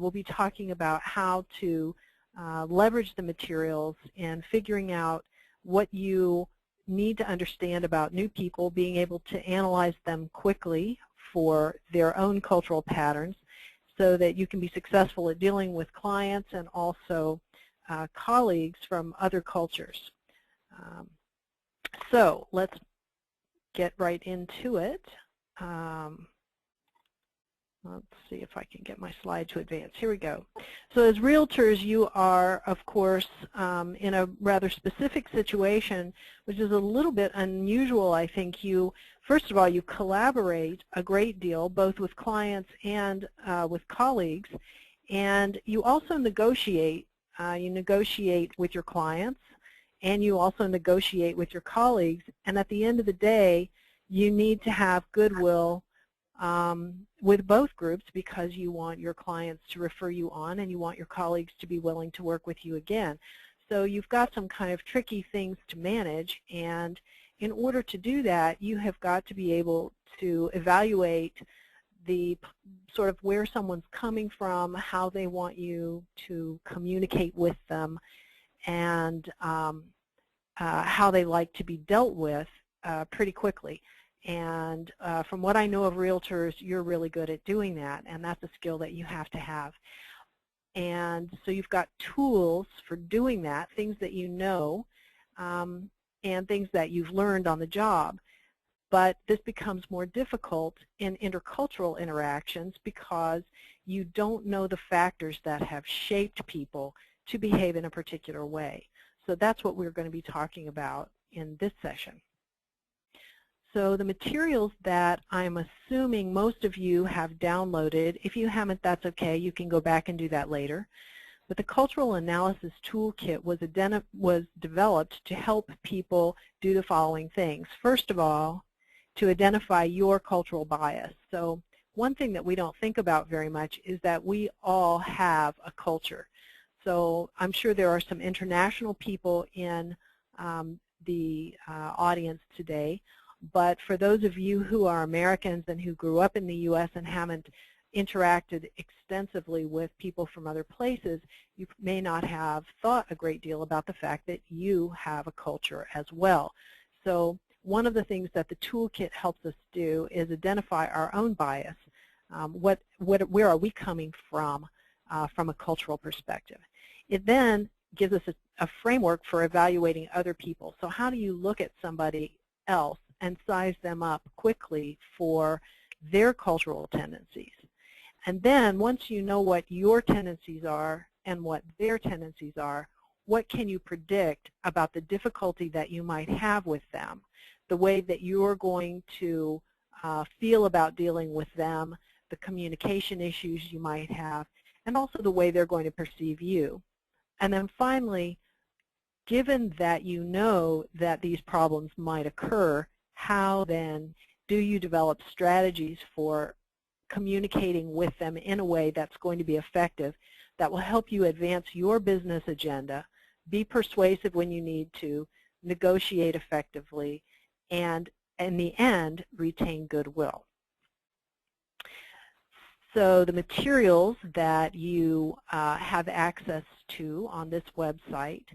We'll be talking about how to leverage the materials and figuring out what you need to understand about new people, being able to analyze them quickly for their own cultural patterns so that you can be successful at dealing with clients and also colleagues from other cultures. So let's get right into it. Let's see if I can get my slide to advance. Here we go. So as realtors, you are, of course, in a rather specific situation, which is a little bit unusual, I think. First of all, you collaborate a great deal, both with clients and with colleagues, and you also negotiate. You negotiate with your clients, and you also negotiate with your colleagues, and at the end of the day, you need to have goodwill with both groups because you want your clients to refer you on and you want your colleagues to be willing to work with you again. So you've got some kind of tricky things to manage, and in order to do that, you have got to be able to evaluate the sort of where someone's coming from, how they want you to communicate with them, and how they like to be dealt with pretty quickly. And from what I know of realtors, you're really good at doing that, and that's a skill that you have to have. And so you've got tools for doing that, things that you know, and things that you've learned on the job. But this becomes more difficult in intercultural interactions because you don't know the factors that have shaped people to behave in a particular way. So that's what we're going to be talking about in this session. So the materials that I'm assuming most of you have downloaded, if you haven't, that's okay. You can go back and do that later. But the Cultural Analysis Toolkit was developed to help people do the following things. First of all, to identify your cultural bias. So one thing that we don't think about very much is that we all have a culture. So I'm sure there are some international people in the audience today. But for those of you who are Americans and who grew up in the U.S. and haven't interacted extensively with people from other places, you may not have thought a great deal about the fact that you have a culture as well. So one of the things that the toolkit helps us do is identify our own bias. Where are we coming from a cultural perspective? It then gives us a framework for evaluating other people. So how do you look at somebody else and size them up quickly for their cultural tendencies? And then once you know what your tendencies are and what their tendencies are, what can you predict about the difficulty that you might have with them, the way that you're going to feel about dealing with them, the communication issues you might have, and also the way they're going to perceive you. And then finally, given that you know that these problems might occur, how then do you develop strategies for communicating with them in a way that's going to be effective, that will help you advance your business agenda, be persuasive when you need to, negotiate effectively, and in the end, retain goodwill. So the materials that you have access to on this website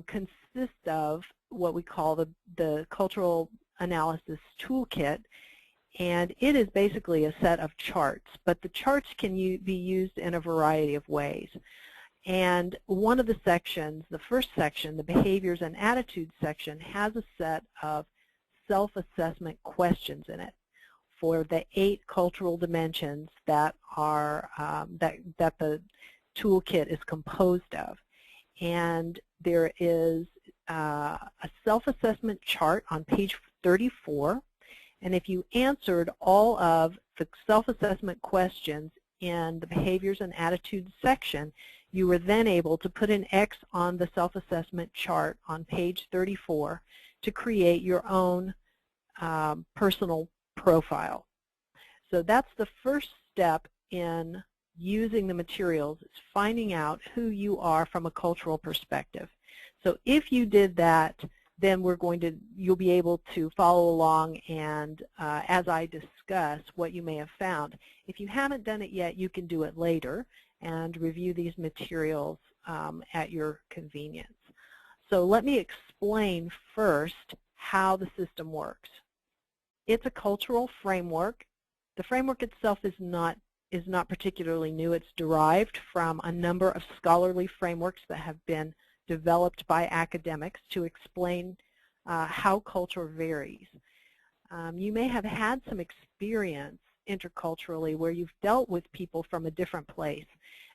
consist of what we call the Cultural Analysis Toolkit, and it is basically a set of charts, but the charts can be used in a variety of ways. And one of the sections, the first section, the Behaviors and Attitudes section, has a set of self-assessment questions in it for the 8 cultural dimensions that are that the toolkit is composed of. And there is a self-assessment chart on page 34, and if you answered all of the self-assessment questions in the Behaviors and Attitudes section, you were then able to put an X on the self-assessment chart on page 34 to create your own personal profile. So that's the first step in using the materials, is finding out who you are from a cultural perspective. So if you did that, then you'll be able to follow along and as I discuss what you may have found. If you haven't done it yet, you can do it later, and review these materials at your convenience. So let me explain first how the system works. It's a cultural framework. The framework itself is not particularly new. It's derived from a number of scholarly frameworks that have been developed by academics to explain how culture varies. You may have had some experience interculturally where you've dealt with people from a different place,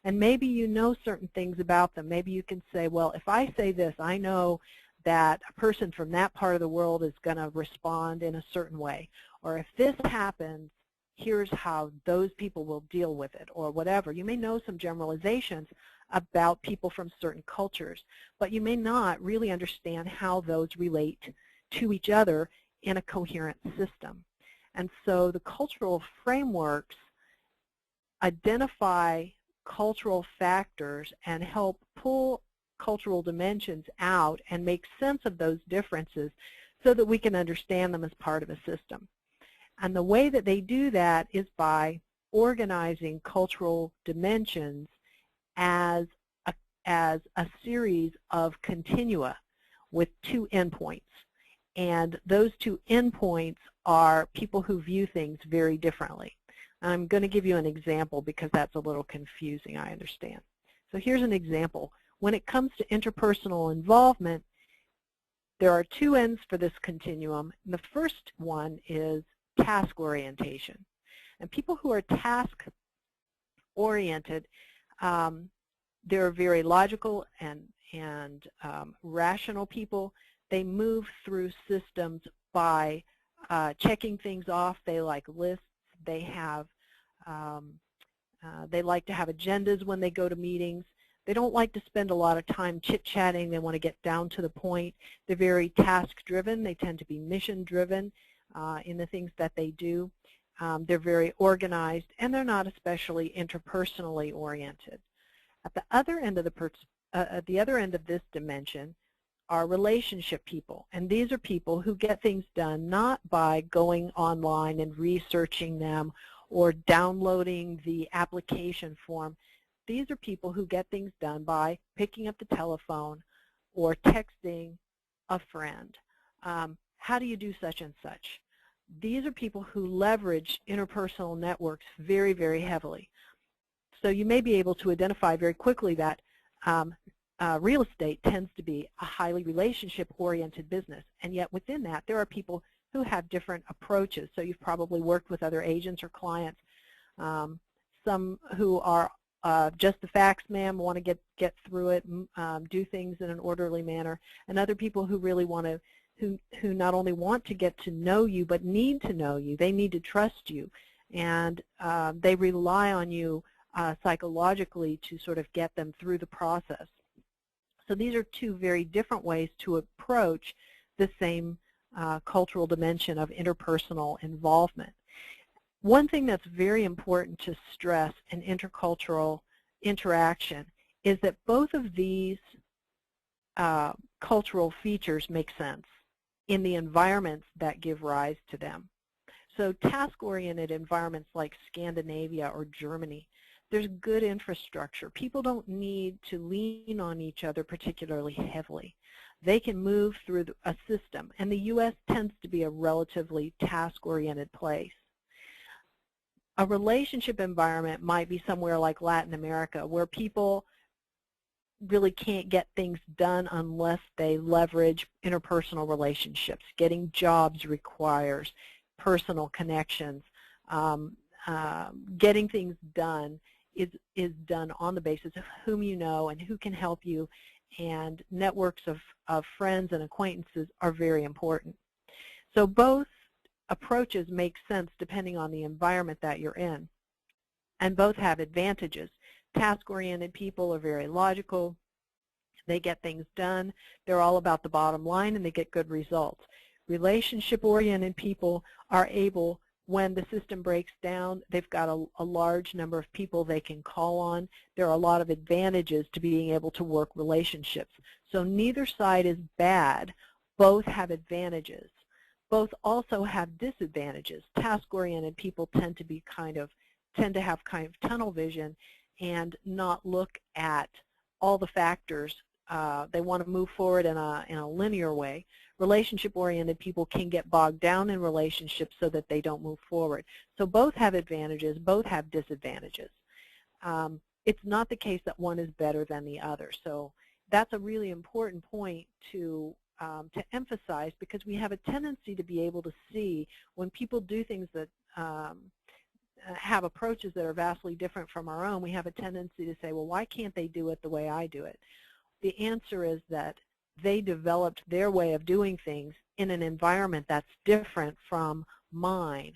and maybe you know certain things about them. Maybe you can say, well, if I say this, I know that a person from that part of the world is going to respond in a certain way, or if this happens, here's how those people will deal with it, or whatever. You may know some generalizations about people from certain cultures, but you may not really understand how those relate to each other in a coherent system. And so the cultural frameworks identify cultural factors and help pull cultural dimensions out and make sense of those differences so that we can understand them as part of a system. And the way that they do that is by organizing cultural dimensions as a series of continua with two endpoints. And those two endpoints are people who view things very differently. I'm going to give you an example because that's a little confusing, I understand. So here's an example. When it comes to interpersonal involvement, there are two ends for this continuum. And the first one is task orientation. And people who are task oriented, they're very logical and rational people. They move through systems by checking things off. They like lists. They like to have agendas when they go to meetings. They don't like to spend a lot of time chit-chatting. They want to get down to the point. They're very task-driven. They tend to be mission-driven in the things that they do. They're very organized, and they're not especially interpersonally oriented. At the other end of this dimension are relationship people, and these are people who get things done not by going online and researching them or downloading the application form. These are people who get things done by picking up the telephone or texting a friend. How do you do such and such? These are people who leverage interpersonal networks very, very heavily. So you may be able to identify very quickly that real estate tends to be a highly relationship-oriented business, and yet within that there are people who have different approaches. So you've probably worked with other agents or clients, some who are just the facts, ma'am, want to get through it, do things in an orderly manner, and other people who really want to, who not only want to get to know you but need to know you. They need to trust you, and they rely on you psychologically to sort of get them through the process. So these are two very different ways to approach the same cultural dimension of interpersonal involvement. One thing that's very important to stress in intercultural interaction is that both of these cultural features make sense in the environments that give rise to them. So task-oriented environments like Scandinavia or Germany, there's good infrastructure. People don't need to lean on each other particularly heavily. They can move through a system, and the U.S. tends to be a relatively task-oriented place. A relationship environment might be somewhere like Latin America, where people really can't get things done unless they leverage interpersonal relationships. Getting jobs requires personal connections. Getting things done is done on the basis of whom you know and who can help you, and networks of friends and acquaintances are very important. So both approaches make sense depending on the environment that you're in, and both have advantages. Task-oriented people are very logical. They get things done. They're all about the bottom line, and they get good results. Relationship-oriented people are able, when the system breaks down, they've got a large number of people they can call on. There are a lot of advantages to being able to work relationships. So neither side is bad. Both have advantages. Both also have disadvantages. Task-oriented people tend to have kind of tunnel vision and not look at all the factors. They want to move forward in a linear way. Relationship-oriented people can get bogged down in relationships so that they don't move forward. So both have advantages, both have disadvantages. It's not the case that one is better than the other. So that's a really important point to emphasize, because we have a tendency to be able to see when people do things that have approaches that are vastly different from our own. We have a tendency to say, well, why can't they do it the way I do it? The answer is that they developed their way of doing things in an environment that's different from mine,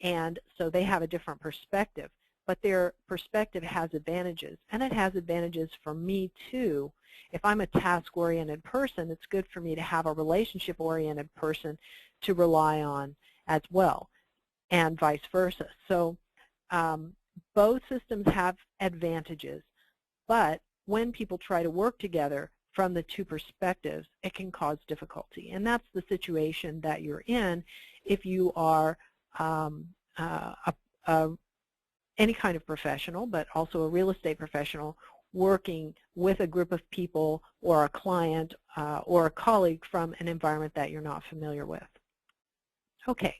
and so they have a different perspective. But their perspective has advantages, and it has advantages for me too. If I'm a task-oriented person, it's good for me to have a relationship-oriented person to rely on as well, and vice versa. So both systems have advantages, but when people try to work together from the two perspectives, it can cause difficulty. And that's the situation that you're in if you are any kind of professional, but also a real estate professional, working with a group of people or a client or a colleague from an environment that you're not familiar with. Okay.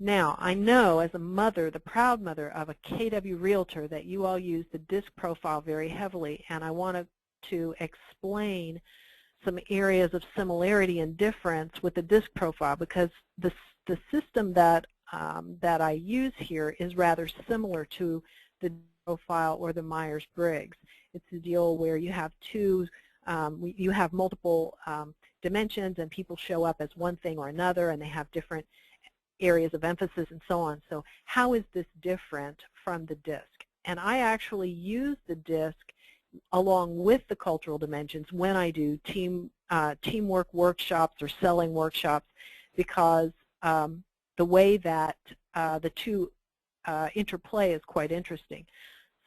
Now, I know as a mother, the proud mother of a KW Realtor, that you all use the DISC profile very heavily, and I want to explain some areas of similarity and difference with the DISC profile, because the system that I use here is rather similar to the profile or the Myers-Briggs. It's a deal where you have you have multiple dimensions, and people show up as one thing or another, and they have different areas of emphasis and so on. So how is this different from the DISC? And I actually use the DISC along with the cultural dimensions when I do teamwork workshops or selling workshops, because the way that the two interplay is quite interesting.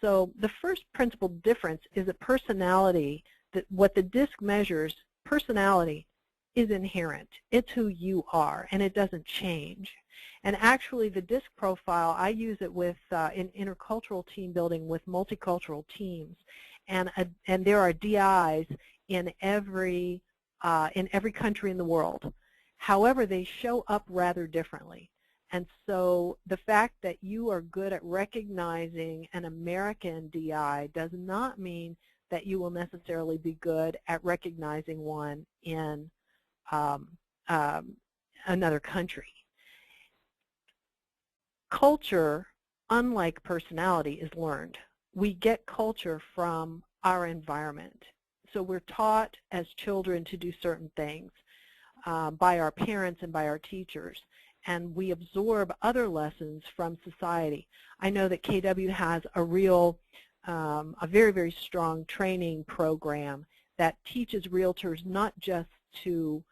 So the first principal difference is that personality, that what the DISC measures, personality, is inherent. It's who you are, and it doesn't change. And actually, the DISC profile, I use it with in intercultural team building with multicultural teams, and there are DIs in every country in the world. However, they show up rather differently. And so the fact that you are good at recognizing an American DI does not mean that you will necessarily be good at recognizing one in another country. Culture, unlike personality, is learned. We get culture from our environment. So we're taught as children to do certain things by our parents and by our teachers, and we absorb other lessons from society. I know that KW has a very, very strong training program that teaches realtors not just to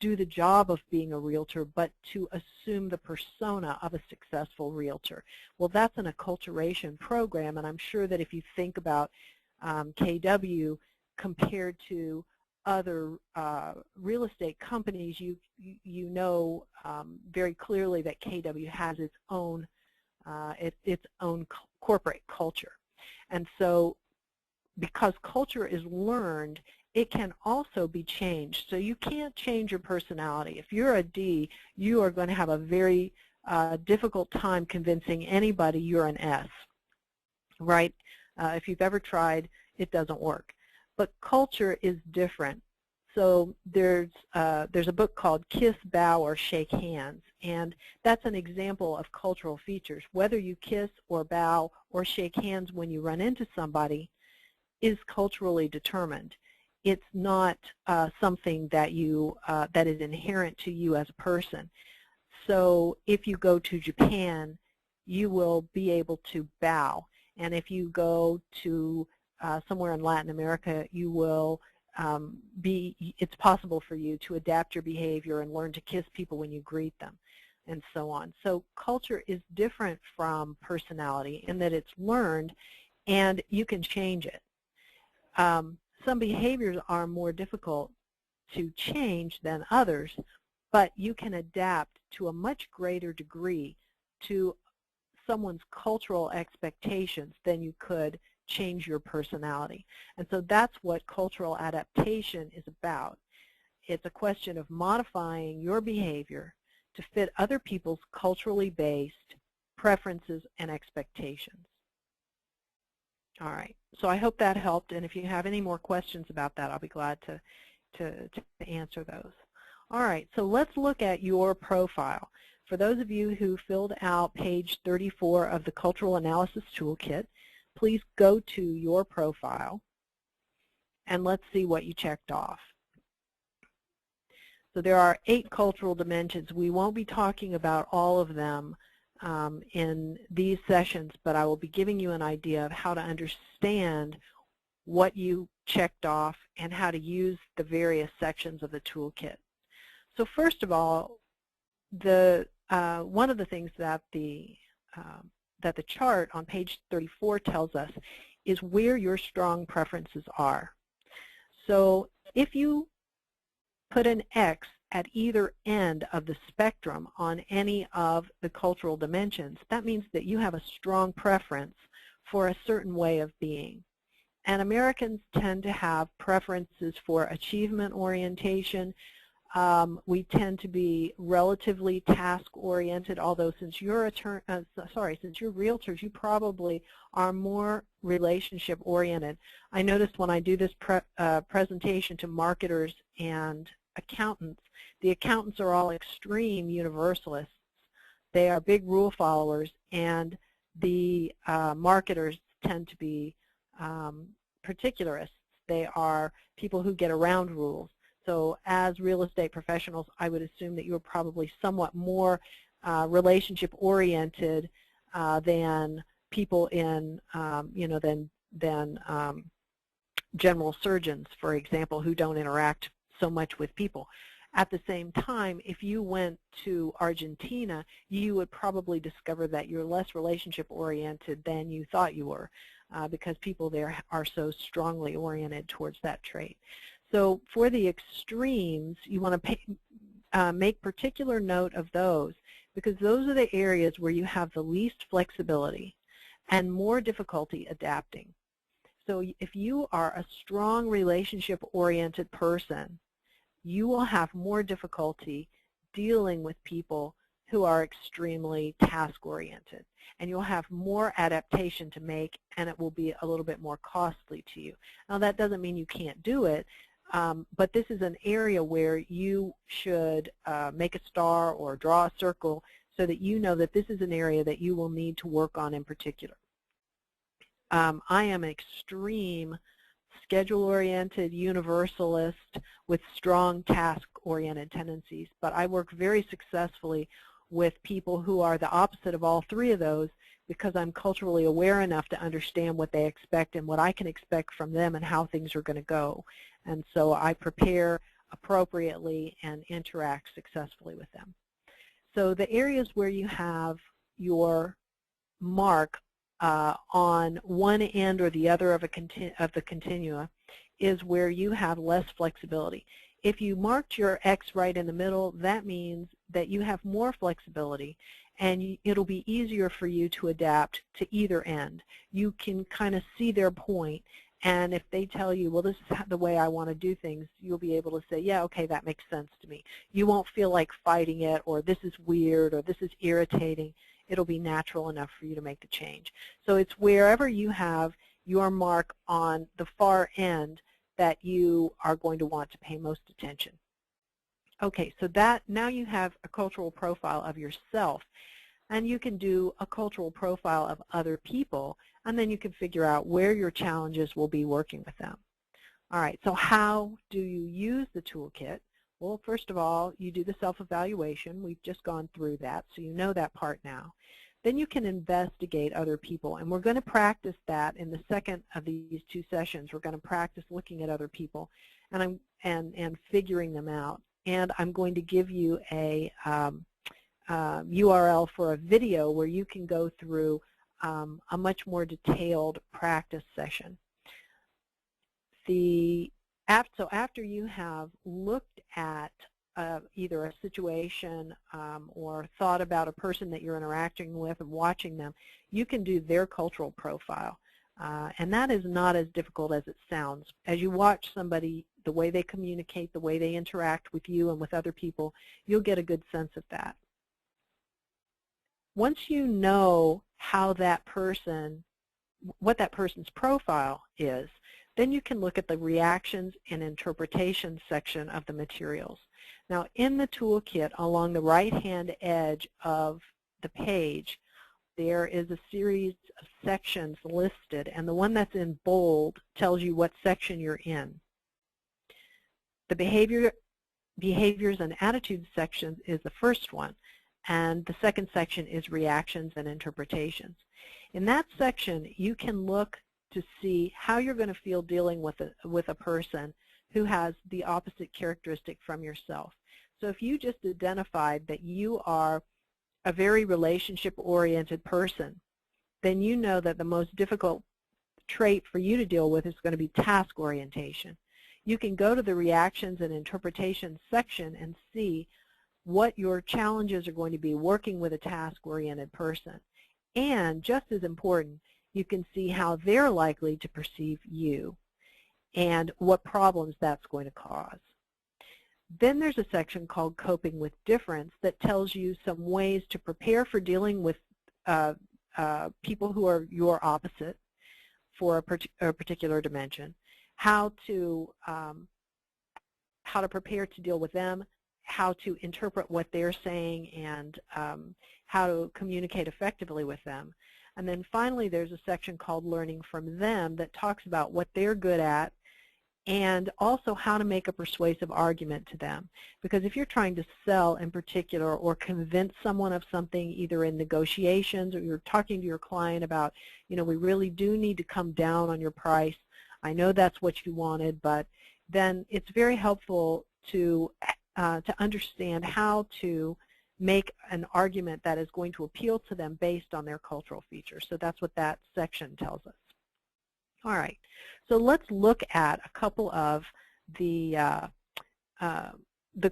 do the job of being a realtor, but to assume the persona of a successful realtor. Well, that's an acculturation program, and I'm sure that if you think about KW compared to other real estate companies, you know very clearly that KW has its own corporate culture. And so because culture is learned, it can also be changed. So you can't change your personality. If you're a D, you are going to have a very difficult time convincing anybody you're an S, right? If you've ever tried, it doesn't work. But culture is different. So there's a book called Kiss, Bow, or Shake Hands, and that's an example of cultural features. Whether you kiss or bow or shake hands when you run into somebody is culturally determined. It's not something that that is inherent to you as a person. So if you go to Japan, you will be able to bow, and if you go to somewhere in Latin America, you will it's possible for you to adapt your behavior and learn to kiss people when you greet them, and so on. So culture is different from personality in that it's learned, and you can change it. Some behaviors are more difficult to change than others, but you can adapt to a much greater degree to someone's cultural expectations than you could change your personality. And so that's what cultural adaptation is about. It's a question of modifying your behavior to fit other people's culturally based preferences and expectations. All right, so I hope that helped, and if you have any more questions about that, I'll be glad to answer those. All right, so let's look at your profile. For those of you who filled out page 34 of the Cultural Analysis Toolkit, please go to your profile, and let's see what you checked off. So there are 8 cultural dimensions. We won't be talking about all of them in these sessions, but I will be giving you an idea of how to understand what you checked off and how to use the various sections of the toolkit. So first of all, one of the things that the chart on page 34 tells us is where your strong preferences are. So if you put an X at either end of the spectrum on any of the cultural dimensions, that means that you have a strong preference for a certain way of being. And Americans tend to have preferences for achievement orientation. We tend to be relatively task-oriented, although since you're since you're realtors, you probably are more relationship-oriented. I noticed when I do this presentation to marketers and accountants, the accountants are all extreme universalists. They are big rule followers, and the marketers tend to be particularists. They are people who get around rules. So as real estate professionals, I would assume that you're probably somewhat more relationship-oriented than people in, than general surgeons, for example, who don't interact so much with people. At the same time, if you went to Argentina, you would probably discover that you're less relationship-oriented than you thought you were, because people there are so strongly oriented towards that trait. So for the extremes, you want to make particular note of those, because those are the areas where you have the least flexibility and more difficulty adapting. So if you are a strong relationship-oriented person, you will have more difficulty dealing with people who are extremely task-oriented. And you'll have more adaptation to make, and it will be a little bit more costly to you. Now, that doesn't mean you can't do it, but this is an area where you should make a star or draw a circle so that you know that this is an area that you will need to work on in particular. I am an extreme schedule-oriented universalist with strong task-oriented tendencies, but I work very successfully with people who are the opposite of all 3 of those, because I'm culturally aware enough to understand what they expect and what I can expect from them and how things are going to go. And so I prepare appropriately and interact successfully with them. So the areas where you have your mark on one end or the other of the continua is where you have less flexibility. If you marked your X right in the middle, that means that you have more flexibility, and it'll be easier for you to adapt to either end. You can kind of see their point, and if they tell you, well, this is the way I want to do things, you'll be able to say, yeah, okay, that makes sense to me. You won't feel like fighting it, or this is weird, or this is irritating. It'll be natural enough for you to make the change. So it's wherever you have your mark on the far end that you are going to want to pay most attention. Okay, so that now you have a cultural profile of yourself, and you can do a cultural profile of other people, and then you can figure out where your challenges will be working with them. All right, so how do you use the toolkit? Well, first of all, you do the self-evaluation. We've just gone through that, so you know that part now. Then you can investigate other people, and we're going to practice that in the second of these 2 sessions. We're going to practice looking at other people and figuring them out. And I'm going to give you a URL for a video where you can go through a much more detailed practice session. So after you have looked at either a situation or thought about a person that you're interacting with and watching them, you can do their cultural profile. And that is not as difficult as it sounds. As you watch somebody, the way they communicate, the way they interact with you and with other people, you'll get a good sense of that. Once you know how that person, what that person's profile is, then you can look at the reactions and interpretation section of the materials. Now, in the toolkit, along the right-hand edge of the page, there is a series of sections listed, and the one that's in bold tells you what section you're in. The behaviors and attitudes section is the first one, and the second section is reactions and interpretations. In that section, you can look to see how you're going to feel dealing with a person who has the opposite characteristic from yourself. So if you just identified that you are a very relationship-oriented person, then you know that the most difficult trait for you to deal with is going to be task orientation. You can go to the reactions and interpretations section and see what your challenges are going to be working with a task-oriented person. And just as important, you can see how they're likely to perceive you and what problems that's going to cause. Then there's a section called Coping with Difference that tells you some ways to prepare for dealing with people who are your opposite for a particular dimension, how to prepare to deal with them, how to interpret what they're saying, and how to communicate effectively with them. And then finally, there's a section called Learning from Them that talks about what they're good at and also how to make a persuasive argument to them. Because if you're trying to sell in particular or convince someone of something, either in negotiations or you're talking to your client about, you know, we really do need to come down on your price. I know that's what you wanted, but then it's very helpful to understand how to make an argument that is going to appeal to them based on their cultural features. So that's what that section tells us. All right, so let's look at a couple of the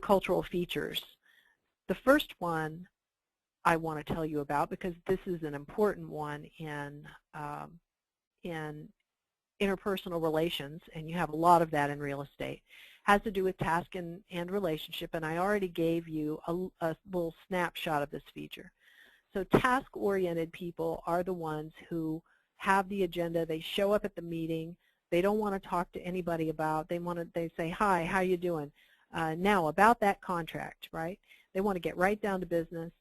cultural features. The first one I want to tell you about, because this is an important one in interpersonal relations, and you have a lot of that in real estate, has to do with task and relationship, and I already gave you a little snapshot of this feature. So task-oriented people are the ones who have the agenda. They show up at the meeting. They don't want to talk to anybody about. They say, "Hi, how you doing? Now about that contract," right? They want to get right down to business,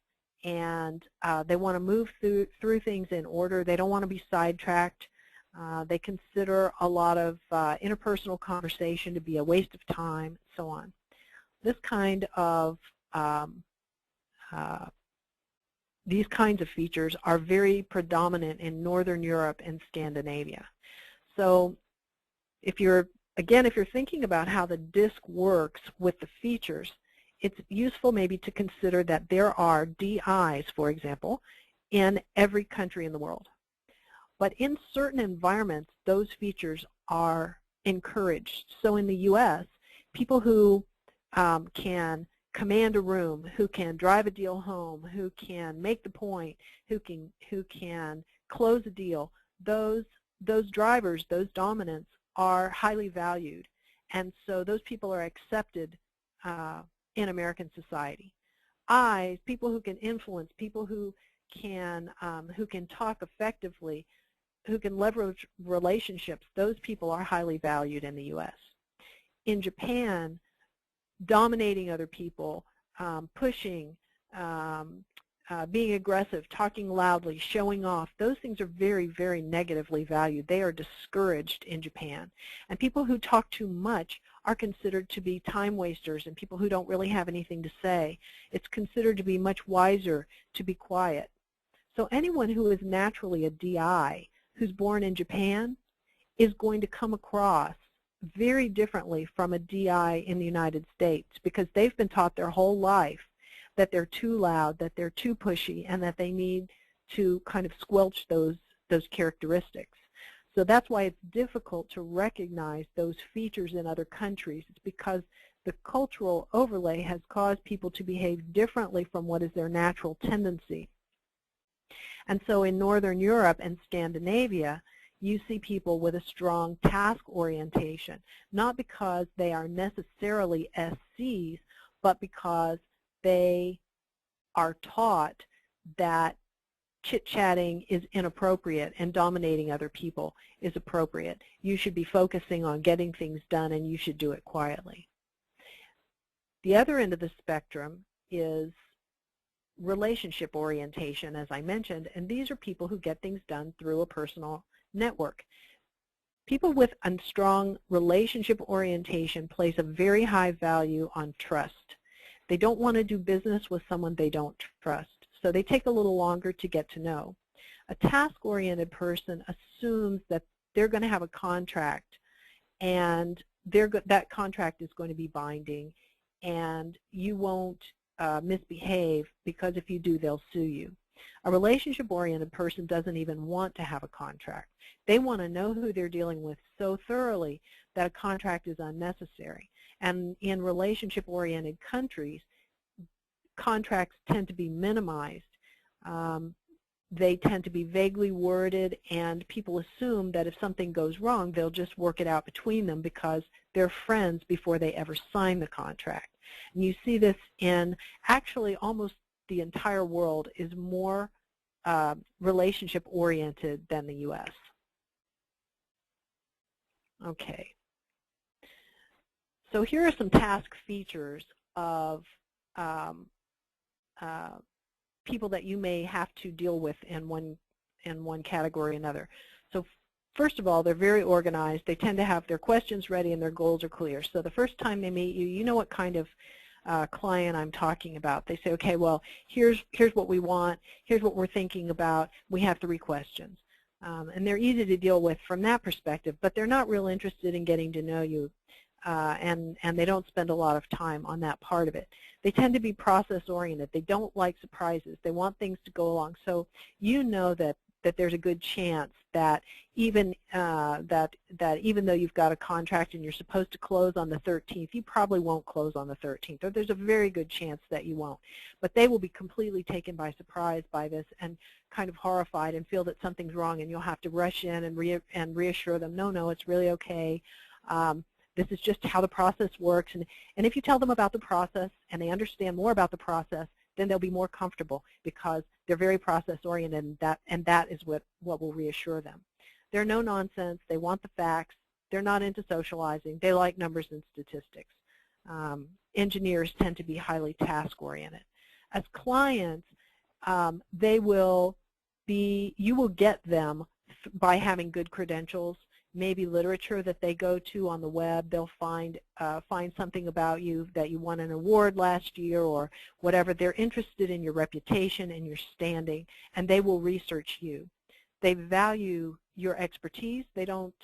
and they want to move through things in order. They don't want to be sidetracked. They consider a lot of interpersonal conversation to be a waste of time, and so on. This kind of these kinds of features are very predominant in Northern Europe and Scandinavia. So if you're thinking about how the DISC works with the features, it's useful maybe to consider that there are DIs, for example, in every country in the world. But in certain environments, those features are encouraged. So in the U.S., people who can command a room, who can drive a deal home, who can make the point, who can close a deal, those drivers, those dominants are highly valued. And so those people are accepted in American society. People who can influence, people who can talk effectively, who can leverage relationships, those people are highly valued in the U.S. In Japan, dominating other people, pushing, being aggressive, talking loudly, showing off, those things are very, very negatively valued. They are discouraged in Japan. And people who talk too much are considered to be time wasters and people who don't really have anything to say. It's considered to be much wiser to be quiet. So anyone who is naturally a DI who's born in Japan is going to come across very differently from a DI in the United States, because they've been taught their whole life that they're too loud, that they're too pushy, and that they need to kind of squelch those characteristics. So that's why it's difficult to recognize those features in other countries. It's because the cultural overlay has caused people to behave differently from what is their natural tendency. And so in Northern Europe and Scandinavia, you see people with a strong task orientation, not because they are necessarily SCs, but because they are taught that chit-chatting is inappropriate and dominating other people is appropriate. You should be focusing on getting things done, and you should do it quietly. The other end of the spectrum is relationship orientation, as I mentioned, and these are people who get things done through a personal network. People with a strong relationship orientation place a very high value on trust. They don't want to do business with someone they don't trust, so they take a little longer to get to know. A task-oriented person assumes that they're going to have a contract, and that contract is going to be binding, and you won't misbehave, because if you do, they'll sue you. A relationship-oriented person doesn't even want to have a contract. They want to know who they're dealing with so thoroughly that a contract is unnecessary. And in relationship-oriented countries, contracts tend to be minimized. They tend to be vaguely worded, and people assume that if something goes wrong, they'll just work it out between them because they're friends before they ever sign the contract. And you see this in actually almost the entire world is more relationship-oriented than the U.S. Okay. So here are some task features of people that you may have to deal with in one category or another. So first of all, they're very organized. They tend to have their questions ready and their goals are clear. So the first time they meet you, you know what kind of client I'm talking about. They say, okay, well, here's what we want. Here's what we're thinking about. We have 3 questions. And they're easy to deal with from that perspective, but they're not real interested in getting to know you, and they don't spend a lot of time on that part of it. They tend to be process-oriented. They don't like surprises. They want things to go along. So you know that there's a good chance that even even though you've got a contract and you're supposed to close on the 13th, you probably won't close on the 13th, or there's a very good chance that you won't. But they will be completely taken by surprise by this and kind of horrified and feel that something's wrong, and you'll have to rush in and reassure them, no, it's really okay. This is just how the process works. And if you tell them about the process and they understand more about the process, then they'll be more comfortable because they're very process-oriented, and that is what will reassure them. They're no nonsense. They want the facts. They're not into socializing. They like numbers and statistics. Engineers tend to be highly task-oriented. As clients, you will get them by having good credentials, maybe literature that they go to on the web. They'll find something about you that you won an award last year or whatever. They're interested in your reputation and your standing, and they will research you. They value your expertise. They don't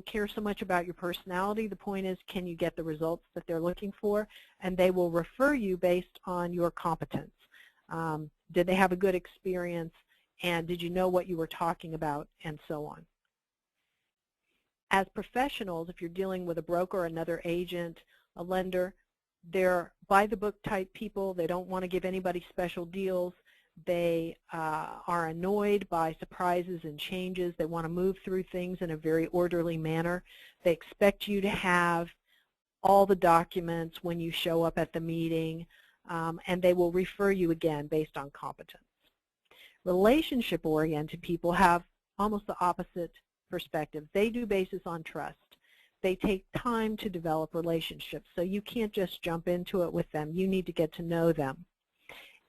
care so much about your personality. The point is, can you get the results that they're looking for? And they will refer you based on your competence. Did they have a good experience? And did you know what you were talking about? And so on. As professionals, if you're dealing with a broker, another agent, a lender, they're by-the-book type people. They don't want to give anybody special deals. They are annoyed by surprises and changes. They want to move through things in a very orderly manner. They expect you to have all the documents when you show up at the meeting, and they will refer you again based on competence. Relationship-oriented people have almost the opposite perspective. They do basis on trust. They take time to develop relationships, so you can't just jump into it with them. You need to get to know them.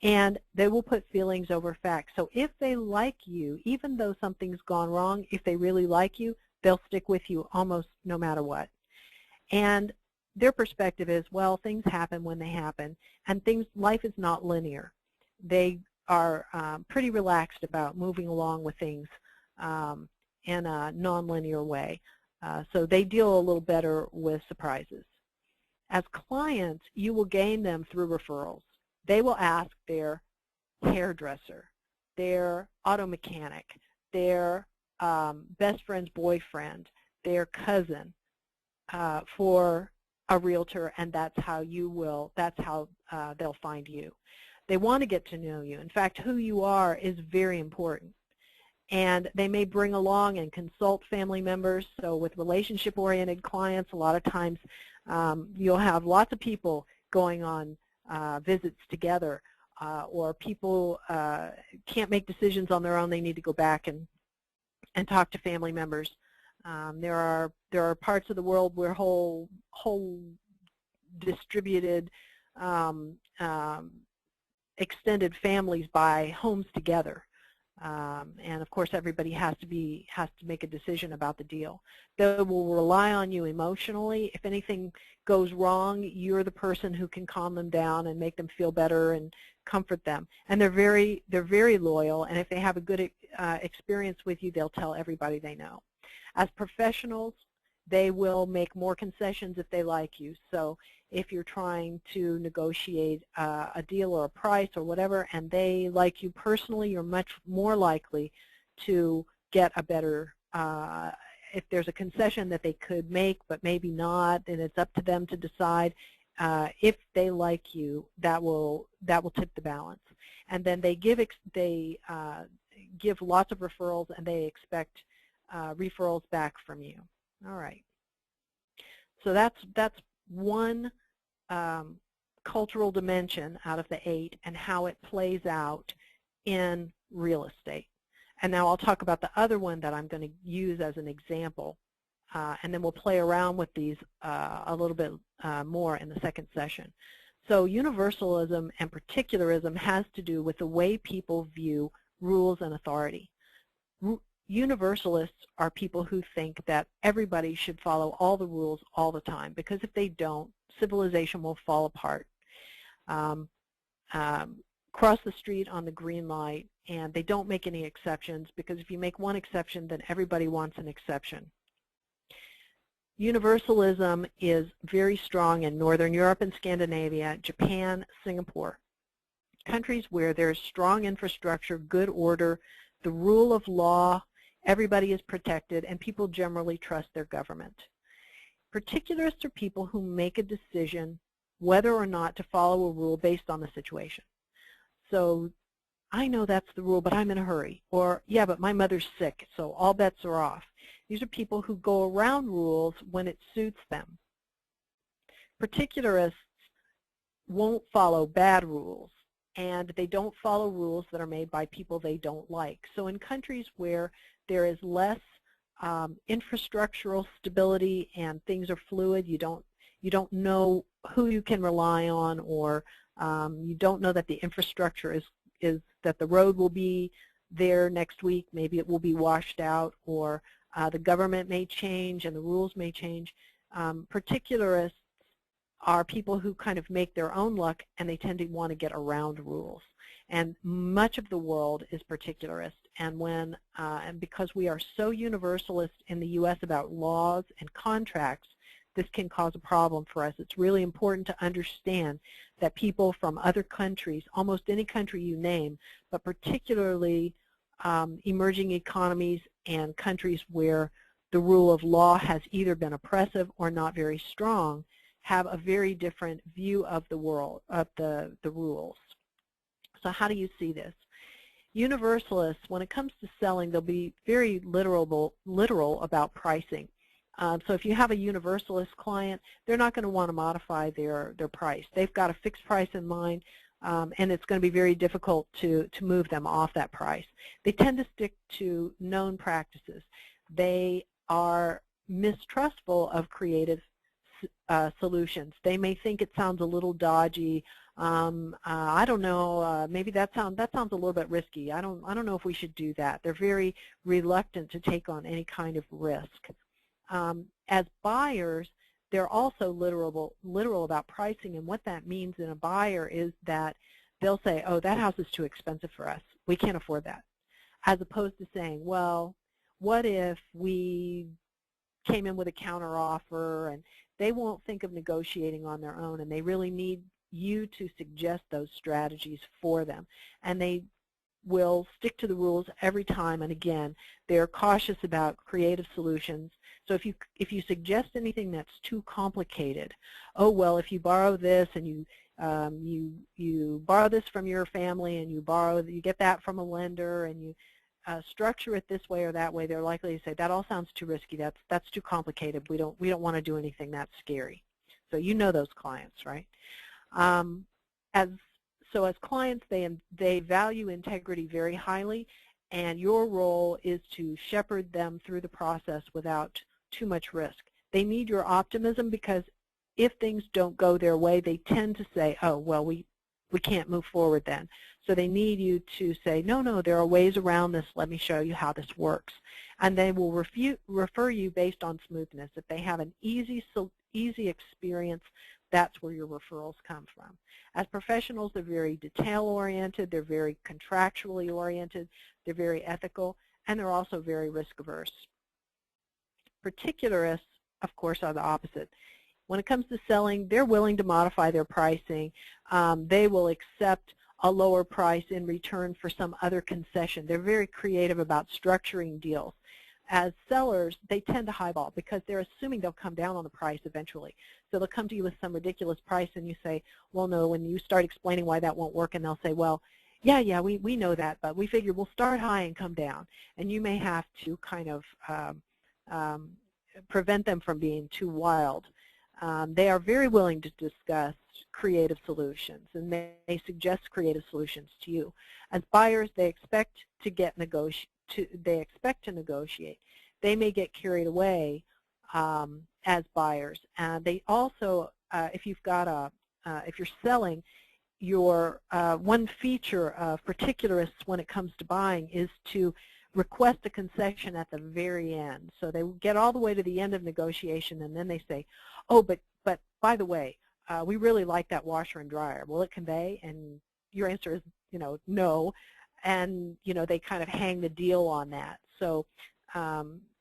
And they will put feelings over facts. So if they like you, even though something's gone wrong, if they really like you, they'll stick with you almost no matter what. And their perspective is, well, things happen when they happen, and life is not linear. They are pretty relaxed about moving along with things in a nonlinear way. So they deal a little better with surprises. As clients, you will gain them through referrals. They will ask their hairdresser, their auto mechanic, their best friend's boyfriend, their cousin, for a realtor, and that's how they'll find you. They want to get to know you. In fact, who you are is very important. And they may bring along and consult family members. So with relationship-oriented clients, a lot of times you'll have lots of people going on visits together, or people can't make decisions on their own. They need to go back and talk to family members. There are parts of the world where whole distributed extended families buy homes together. And of course everybody has to make a decision about the deal. They will rely on you emotionally. If anything goes wrong, you're the person who can calm them down and make them feel better and comfort them. And they're very loyal, and if they have a good experience with you, they'll tell everybody they know. As professionals, they will make more concessions if they like you. So if you're trying to negotiate a deal or a price or whatever, and they like you personally, you're much more likely to get a better, if there's a concession that they could make but maybe not, and it's up to them to decide. If they like you, that will tip the balance. And then they give lots of referrals, and they expect referrals back from you. All right. So that's one cultural dimension out of the 8 and how it plays out in real estate. And now I'll talk about the other one that I'm going to use as an example, and then we'll play around with these a little bit more in the second session. So universalism and particularism has to do with the way people view rules and authority. Universalists are people who think that everybody should follow all the rules all the time, because if they don't, civilization will fall apart. Cross the street on the green light, and they don't make any exceptions, because if you make one exception, then everybody wants an exception. Universalism is very strong in Northern Europe and Scandinavia, Japan, Singapore, countries where there's strong infrastructure, good order, the rule of law, everybody is protected, and people generally trust their government. Particularists are people who make a decision whether or not to follow a rule based on the situation. So I know that's the rule, but I'm in a hurry. Or, yeah, but my mother's sick, so all bets are off. These are people who go around rules when it suits them. Particularists won't follow bad rules, and they don't follow rules that are made by people they don't like. So in countries where there is less infrastructural stability and things are fluid, you don't know who you can rely on, or you don't know that the infrastructure is that the road will be there next week, maybe it will be washed out, or the government may change and the rules may change. Particularists are people who kind of make their own luck, and they tend to want to get around rules. And much of the world is particularist. And and because we are so universalist in the U.S. about laws and contracts, this can cause a problem for us. It's really important to understand that people from other countries, almost any country you name, but particularly emerging economies and countries where the rule of law has either been oppressive or not very strong, have a very different view of the world, of the rules. So how do you see this? Universalists, when it comes to selling, they'll be very literal about pricing. So if you have a universalist client, they're not going to want to modify their price. They've got a fixed price in mind, and it's going to be very difficult to move them off that price. They tend to stick to known practices. They are mistrustful of creative solutions. They may think it sounds a little dodgy. I don't know. Maybe that sounds a little bit risky. I don't know if we should do that. They're very reluctant to take on any kind of risk. As buyers, they're also literal about pricing, and what that means in a buyer is that they'll say, "Oh, that house is too expensive for us. We can't afford that," as opposed to saying, "Well, what if we came in with a counter offer?" And they won't think of negotiating on their own, and they really need you to suggest those strategies for them. And they will stick to the rules every time, and again, they're cautious about creative solutions. So if you suggest anything that's too complicated, oh well, if you borrow this and you borrow this from your family and you get that from a lender and you structure it this way or that way, they're likely to say that all sounds too risky. That's too complicated. We don't want to do anything that scary. So you know those clients, right? So as clients, they value integrity very highly, and your role is to shepherd them through the process without too much risk. They need your optimism, because if things don't go their way, they tend to say, oh, well, we can't move forward then. So they need you to say, no, there are ways around this. Let me show you how this works. And they will refer you based on smoothness. If they have an easy experience, that's where your referrals come from. As professionals, they're very detail-oriented, they're very contractually oriented, they're very ethical, and they're also very risk-averse. Particularists, of course, are the opposite. When it comes to selling, they're willing to modify their pricing. They will accept a lower price in return for some other concession. They're very creative about structuring deals. As sellers, they tend to highball because they're assuming they'll come down on the price eventually. So they'll come to you with some ridiculous price and you say, well, no, when you start explaining why that won't work, and they'll say, well, yeah, we know that, but we figure we'll start high and come down. And you may have to kind of prevent them from being too wild. They are very willing to discuss creative solutions, and they suggest creative solutions to you. As buyers, they expect to negotiate. They may get carried away as buyers, and they also, if you're selling, your one feature of particularists when it comes to buying is to request a concession at the very end. So they get all the way to the end of negotiation, and then they say, oh, but by the way, we really like that washer and dryer. Will it convey? And your answer is, no. And they kind of hang the deal on that. So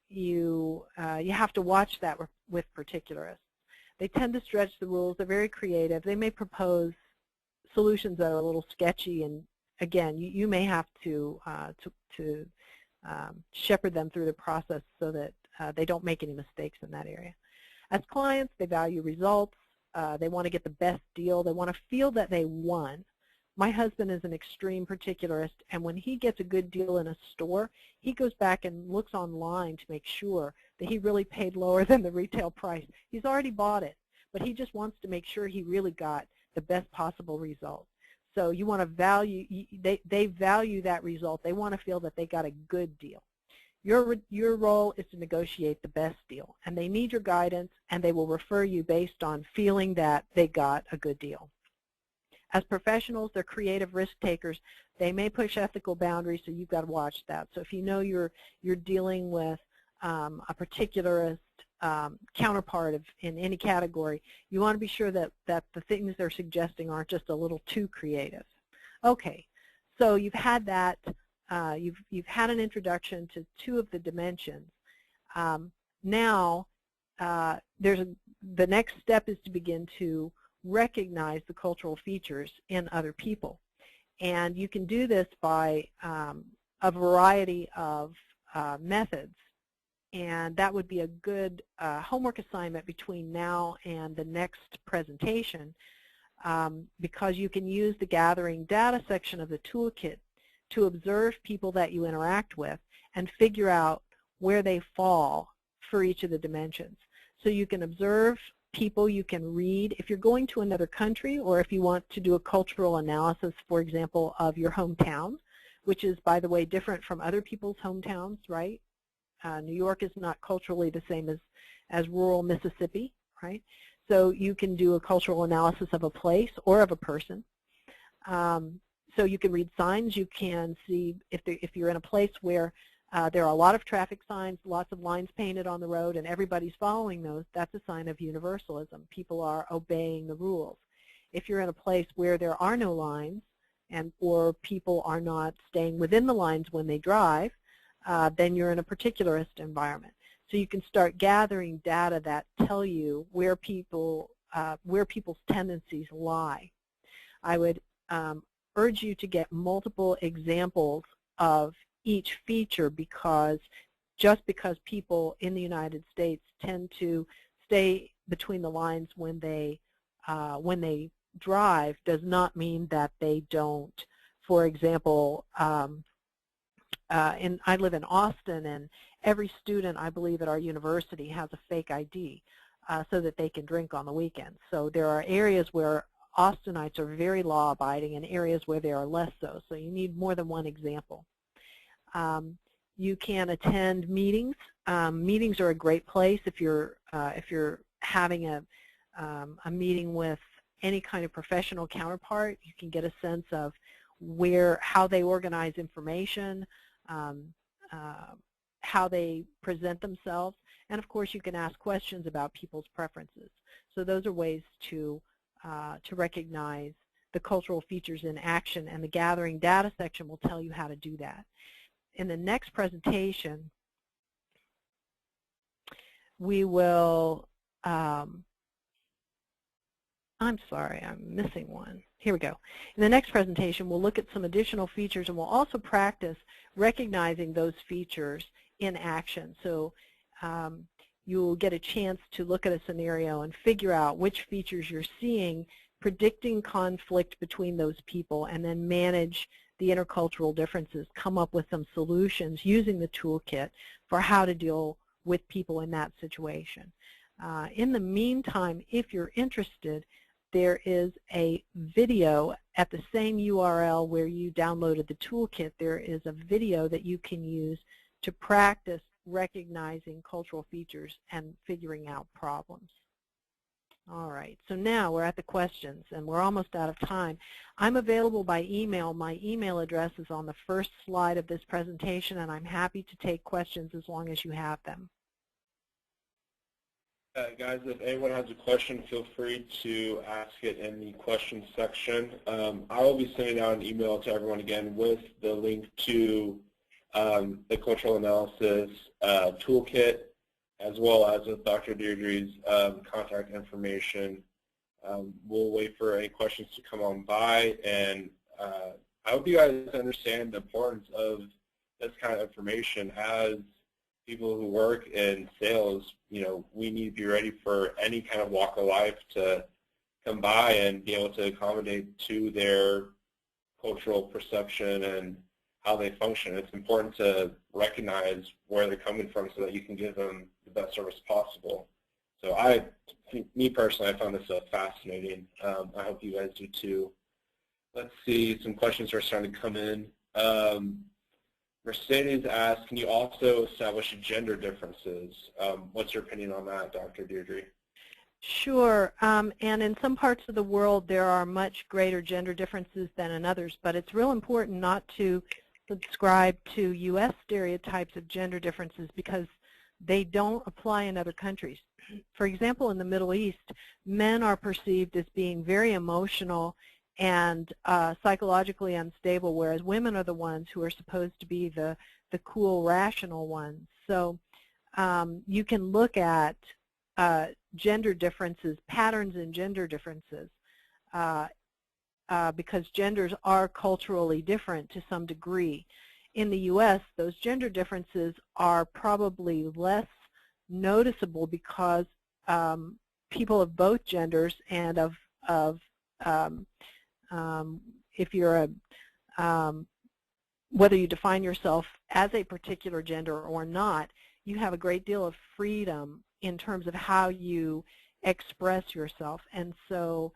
you have to watch that with particularists. They tend to stretch the rules. They're very creative. They may propose solutions that are a little sketchy, and again, you may have to shepherd them through the process so that they don't make any mistakes in that area. As clients, they value results. They want to get the best deal. They want to feel that they won. My husband is an extreme particularist, and when he gets a good deal in a store, he goes back and looks online to make sure that he really paid lower than the retail price. He's already bought it, but he just wants to make sure he really got the best possible result. So you want to value, they value that result. They want to feel that they got a good deal. Your role is to negotiate the best deal, and they need your guidance, and they will refer you based on feeling that they got a good deal. As professionals, they're creative risk takers. They may push ethical boundaries, so you've got to watch that. So if you know you're dealing with a particularist counterpart in any category, you want to be sure that the things they're suggesting aren't just a little too creative. Okay, so you've had that. You've had an introduction to two of the dimensions. Now, the next step is to begin to recognize the cultural features in other people. And you can do this by a variety of methods. And that would be a good homework assignment between now and the next presentation, because you can use the gathering data section of the toolkit to observe people that you interact with and figure out where they fall for each of the dimensions. So you can observe people, you can read. If you're going to another country, or if you want to do a cultural analysis, for example, of your hometown, which is, by the way, different from other people's hometowns, right? New York is not culturally the same as rural Mississippi, right? So you can do a cultural analysis of a place or of a person. So you can read signs. You can see if you're in a place where there are a lot of traffic signs, lots of lines painted on the road, and everybody's following those, that's a sign of universalism. People are obeying the rules. If you're in a place where there are no lines, or people are not staying within the lines when they drive, then you're in a particularist environment. So you can start gathering data that tell you where people's tendencies lie. I would urge you to get multiple examples of each feature, because just because people in the United States tend to stay between the lines when they drive does not mean that they don't. For example, I live in Austin, and every student, I believe, at our university has a fake ID so that they can drink on the weekends. So there are areas where Austinites are very law-abiding and areas where they are less so. So you need more than one example. You can attend meetings. Meetings are a great place if you're having a meeting with any kind of professional counterpart. You can get a sense of how they organize information, how they present themselves, and of course you can ask questions about people's preferences. So those are ways to recognize the cultural features in action, and the gathering data section will tell you how to do that. In the next presentation, we will, I'm sorry, I'm missing one. Here we go. In the next presentation, we'll look at some additional features, and we'll also practice recognizing those features in action. So you'll get a chance to look at a scenario and figure out which features you're seeing, predicting conflict between those people, and then manage the intercultural differences, come up with some solutions using the toolkit for how to deal with people in that situation. In the meantime, if you're interested, there is a video at the same URL where you downloaded the toolkit. There is a video that you can use to practice recognizing cultural features and figuring out problems. All right, so now we're at the questions, and we're almost out of time. I'm available by email. My email address is on the first slide of this presentation, and I'm happy to take questions as long as you have them. Guys, if anyone has a question, feel free to ask it in the questions section. I will be sending out an email to everyone again with the link to the cultural analysis toolkit, as well as with Dr. Deirdre's contact information. We'll wait for any questions to come on by, and I hope you guys understand the importance of this kind of information. As people who work in sales, we need to be ready for any kind of walk of life to come by and be able to accommodate to their cultural perception and how they function. It's important to recognize where they're coming from so that you can give them the best service possible. So me personally, I found this fascinating. I hope you guys do too. Let's see, some questions are starting to come in. Mercedes asks, can you also establish gender differences? What's your opinion on that, Dr. Deirdre? Sure, and in some parts of the world there are much greater gender differences than in others, but it's real important not to subscribe to U.S. stereotypes of gender differences because they don't apply in other countries. For example, in the Middle East, men are perceived as being very emotional and psychologically unstable, whereas women are the ones who are supposed to be the cool, rational ones. So you can look at gender differences, patterns in gender differences, because genders are culturally different to some degree. In the U.S., those gender differences are probably less noticeable because people of both genders and if you're whether you define yourself as a particular gender or not, you have a great deal of freedom in terms of how you express yourself, and so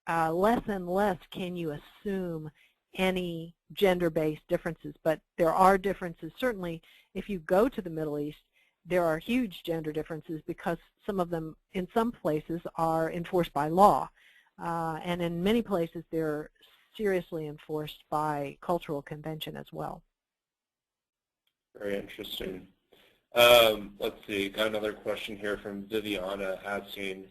less and less can you assume any gender-based differences, but there are differences. Certainly, if you go to the Middle East, there are huge gender differences because some of them, in some places, are enforced by law, and in many places they're seriously enforced by cultural convention as well. Very interesting. Let's see, got another question here from Viviana asking,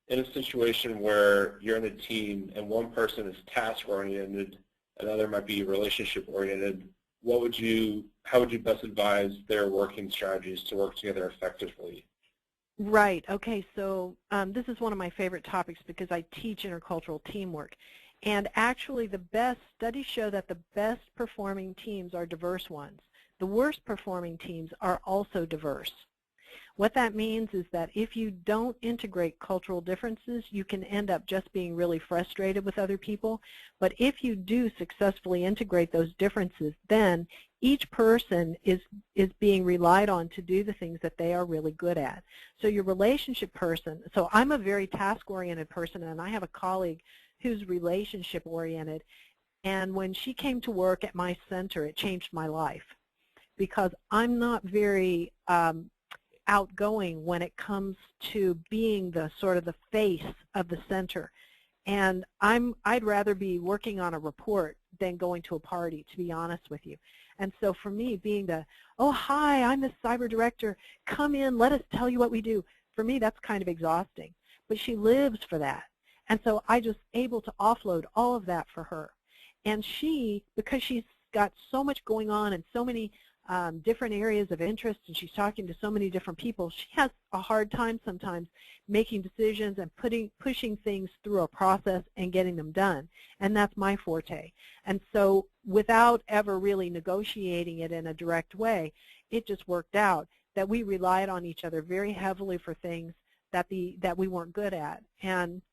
in a situation where you're in a team and one person is task-oriented, another might be relationship-oriented, how would you best advise their working strategies to work together effectively? Right. Okay. So this is one of my favorite topics because I teach intercultural teamwork. And actually studies show that the best performing teams are diverse ones. The worst performing teams are also diverse. What that means is that if you don't integrate cultural differences, you can end up just being really frustrated with other people. But if you do successfully integrate those differences, then each person is being relied on to do the things that they are really good at. So your relationship person, so I'm a very task-oriented person, and I have a colleague who's relationship-oriented. And when she came to work at my center, it changed my life because I'm not very outgoing when it comes to being the sort of the face of the center. And I'd rather be working on a report than going to a party, to be honest with you. And so for me, being the, oh, hi, I'm the cyber director, come in, let us tell you what we do, for me that's kind of exhausting. But she lives for that. And so I just able to offload all of that for her. And she, because she's got so much going on and so many different areas of interest, and she's talking to so many different people, she has a hard time sometimes making decisions and pushing things through a process and getting them done. And that's my forte. And so without ever really negotiating it in a direct way, it just worked out that we relied on each other very heavily for things that we weren't good at. And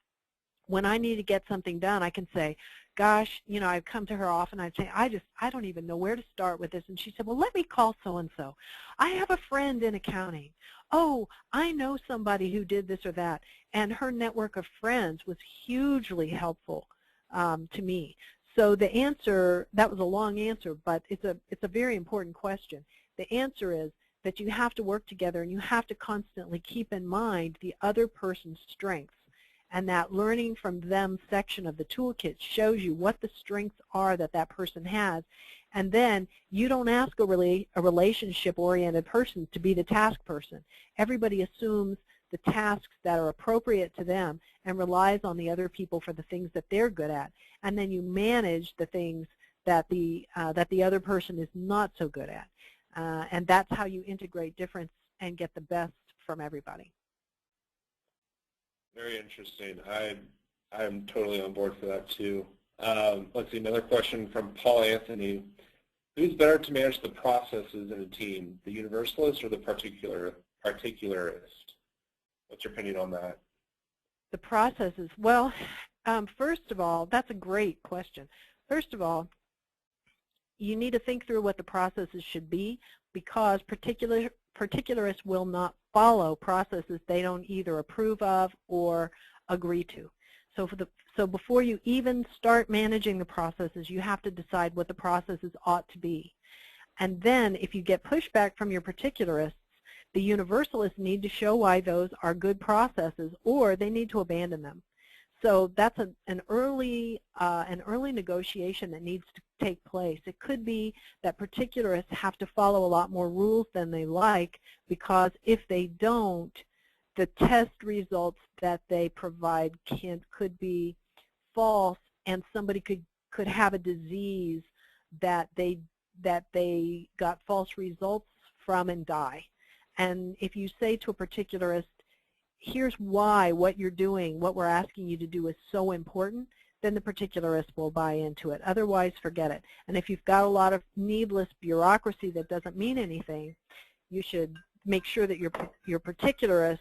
when I need to get something done, I can say, gosh, you know, I've come to her often, I'd say, I don't even know where to start with this. And she said, well, let me call so-and-so. I have a friend in accounting. Oh, I know somebody who did this or that. And her network of friends was hugely helpful to me. So the answer, that was a long answer, but it's a very important question. The answer is that you have to work together and you have to constantly keep in mind the other person's strengths. And that learning from them section of the toolkit shows you what the strengths are that that person has. And then you don't ask a relationship-oriented person to be the task person. Everybody assumes the tasks that are appropriate to them and relies on the other people for the things that they're good at. And then you manage the things that the other person is not so good at. And that's how you integrate difference and get the best from everybody. Very interesting. I'm totally on board for that too. Let's see, another question from Paul Anthony. Who's better to manage the processes in a team, the universalist or the particularist? What's your opinion on that? The processes, well, first of all, that's a great question. First of all, you need to think through what the processes should be, because particularists will not follow processes they don't either approve of or agree to. So before you even start managing the processes, you have to decide what the processes ought to be. And then if you get pushback from your particularists, the universalists need to show why those are good processes, or they need to abandon them. So that's an early negotiation that needs to take place. It could be that particularists have to follow a lot more rules than they like, because if they don't, the test results that they provide could be false, and somebody could have a disease that they got false results from and die. And if you say to a particularist, here's why what you're doing, what we're asking you to do is so important, then the particularist will buy into it. Otherwise, forget it. And if you've got a lot of needless bureaucracy that doesn't mean anything, you should make sure that your particularists,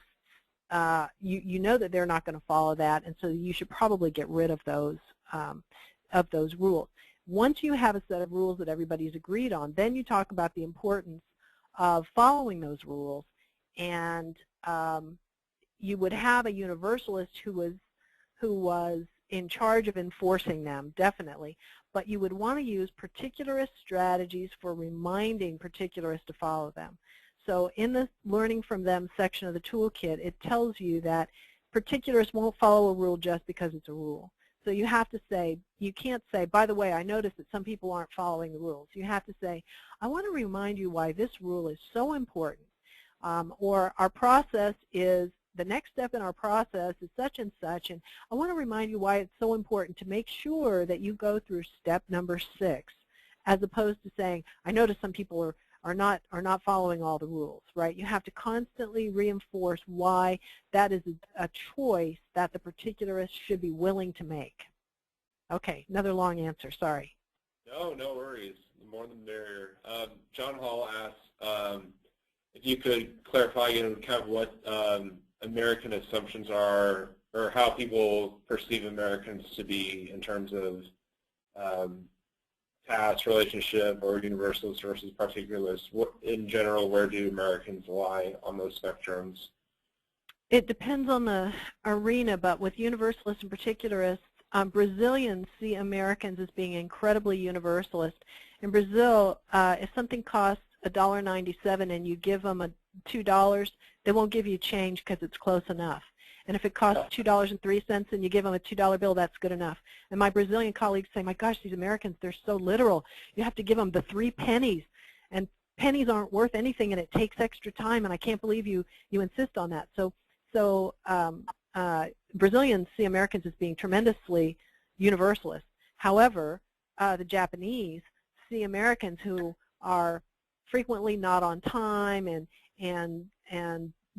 you know that they're not going to follow that, and so you should probably get rid of those rules. Once you have a set of rules that everybody's agreed on, then you talk about the importance of following those rules, and you would have a universalist who was in charge of enforcing them, definitely, but you would want to use particularist strategies for reminding particularists to follow them. So in the learning from them section of the toolkit, it tells you that particularists won't follow a rule just because it's a rule. So you have to say, you can't say, by the way, I noticed that some people aren't following the rules. You have to say, I want to remind you why this rule is so important. Or our process is, the next step in our process is such and such, and I want to remind you why it's so important to make sure that you go through step number 6, as opposed to saying, I notice some people are not following all the rules, right? You have to constantly reinforce why that is a choice that the particularist should be willing to make. Okay, another long answer, sorry. No, no worries. The more the merrier. John Hall asks if you could clarify again kind of what American assumptions are, or how people perceive Americans to be in terms of task, relationship, or universalist versus particularist. What, in general, where do Americans lie on those spectrums? It depends on the arena, but with universalists and particularists, Brazilians see Americans as being incredibly universalist. In Brazil, if something costs $1.97 and you give them $2, they won't give you change because it's close enough. And if it costs $2.03 and you give them a $2 bill, that's good enough. And my Brazilian colleagues say, my gosh, these Americans, they're so literal. You have to give them the 3 pennies. And pennies aren't worth anything, and it takes extra time, and I can't believe you insist on that. So Brazilians see Americans as being tremendously universalist. However, the Japanese see Americans who are frequently not on time and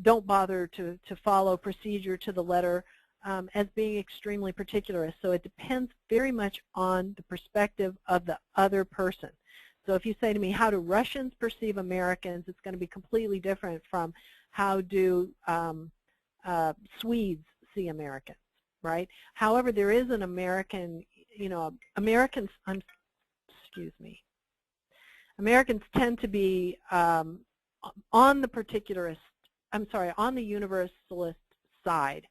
don't bother to follow procedure to the letter as being extremely particularist. So it depends very much on the perspective of the other person. So if you say to me, how do Russians perceive Americans, it's going to be completely different from how do Swedes see Americans, right? However, there is an American, Americans tend to be on the particularist, on the universalist side,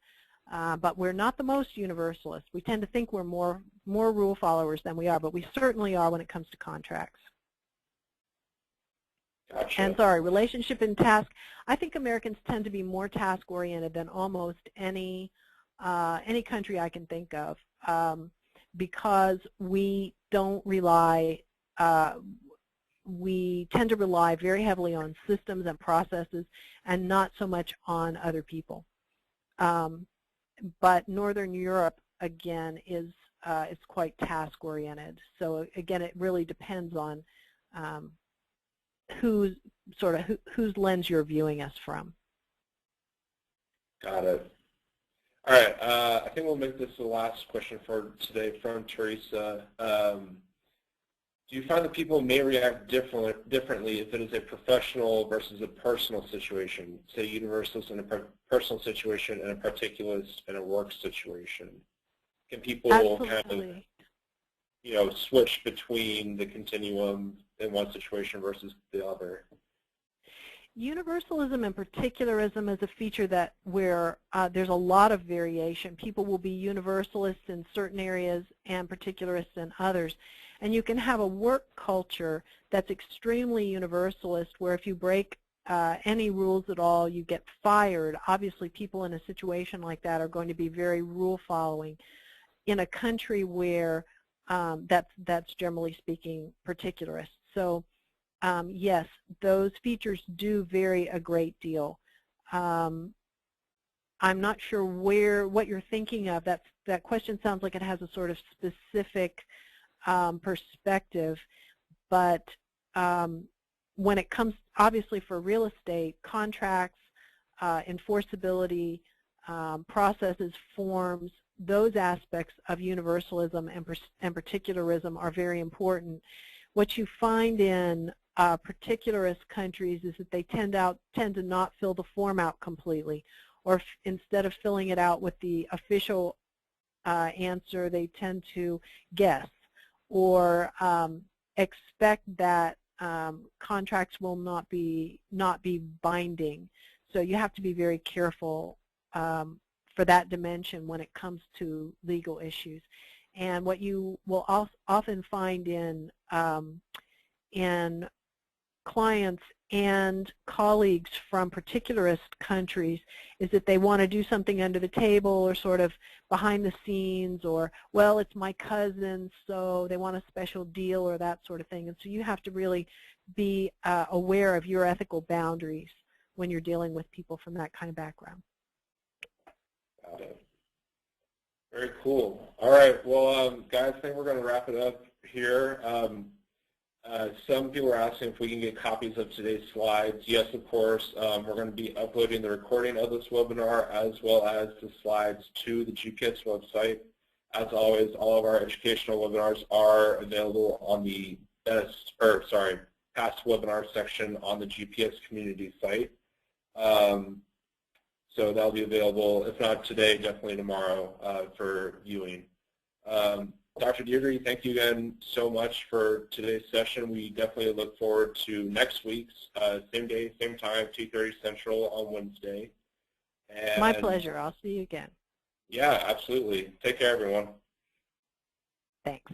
but we're not the most universalist. We tend to think we're more rule followers than we are, but we certainly are when it comes to contracts. Gotcha. And sorry, relationship and task. I think Americans tend to be more task-oriented than almost any country I can think of, because we don't rely. We tend to rely very heavily on systems and processes, and not so much on other people. But Northern Europe, again, is quite task-oriented. So again, it really depends on whose lens you're viewing us from. Got it. All right. I think we'll make this the last question for today from Teresa. Do you find that people may react differently if it is a professional versus a personal situation, say universalist in a personal situation and a particularist in a work situation? Can people Absolutely. kind of, switch between the continuum in one situation versus the other? Universalism and particularism is a feature where there's a lot of variation. People will be universalists in certain areas and particularists in others. And you can have a work culture that's extremely universalist, where if you break any rules at all, you get fired. Obviously, people in a situation like that are going to be very rule-following. In a country where that's generally speaking particularist. So yes, those features do vary a great deal. I'm not sure what you're thinking of. That question sounds like it has a sort of specific perspective, but when it comes, obviously for real estate, contracts, enforceability, processes, forms, those aspects of universalism and particularism are very important. What you find in particularist countries is that they tend to not fill the form out completely, or instead of filling it out with the official answer, they tend to guess or expect that contracts will not be binding. So you have to be very careful for that dimension when it comes to legal issues. And what you will often find in clients and colleagues from particularist countries is that they want to do something under the table or sort of behind the scenes, or, well, it's my cousin, so they want a special deal or that sort of thing. And so you have to really be aware of your ethical boundaries when you're dealing with people from that kind of background. Got it. Very cool. All right. Well, guys, I think we're going to wrap it up here. Some people are asking if we can get copies of today's slides. Yes, of course. We're going to be uploading the recording of this webinar as well as the slides to the GKITS website. as always, all of our educational webinars are available on the past webinar section on the GPS community site. So that'll be available, if not today, definitely tomorrow for viewing. Dr. Deirdre, thank you again so much for today's session. We definitely look forward to next week's, same day, same time, 2:30 Central on Wednesday. And my pleasure. I'll see you again. yeah, absolutely. Take care, everyone. Thanks.